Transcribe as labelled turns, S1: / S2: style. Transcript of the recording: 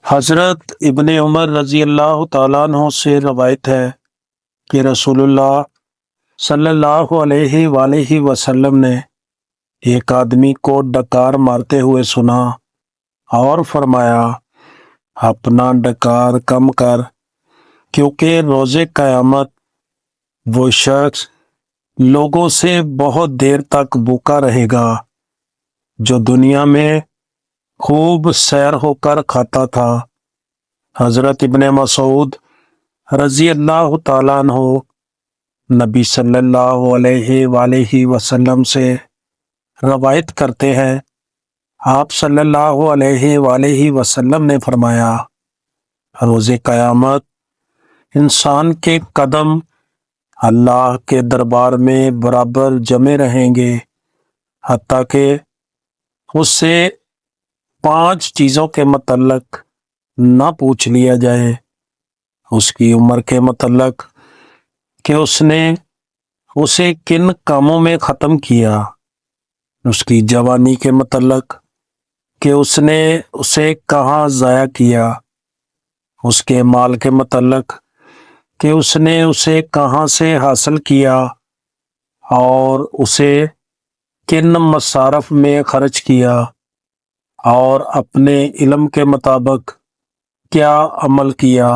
S1: حضرت ابن عمر رضی اللہ تعالیٰ عنہ سے روایت ہے کہ رسول اللہ صلی اللہ علیہ وآلہ وسلم نے ایک آدمی کو ڈکار مارتے ہوئے سنا اور فرمایا، اپنا ڈکار کم کر، کیونکہ روز قیامت وہ شخص لوگوں سے بہت دیر تک بھوکا رہے گا جو دنیا میں خوب سیر ہو کر کھاتا تھا۔ حضرت ابن مسعود رضی اللہ تعالیٰ عنہ نبی صلی اللہ علیہ وآلہ وسلم سے روایت کرتے ہیں، آپ صلی اللہ علیہ وآلہ وسلم نے فرمایا، روز قیامت انسان کے قدم اللہ کے دربار میں برابر جمے رہیں گے، حتیٰ کہ اس سے 5 چیزوں کے متعلق نہ پوچھ لیا جائے، اس کی عمر کے متعلق کہ اس نے اسے کن کاموں میں ختم کیا، اس کی جوانی کے متعلق کہ اس نے اسے کہاں ضائع کیا، اس کے مال کے متعلق کہ اس نے اسے کہاں سے حاصل کیا اور اسے کن مصارف میں خرچ کیا، اور اپنے علم کے مطابق کیا عمل کیا۔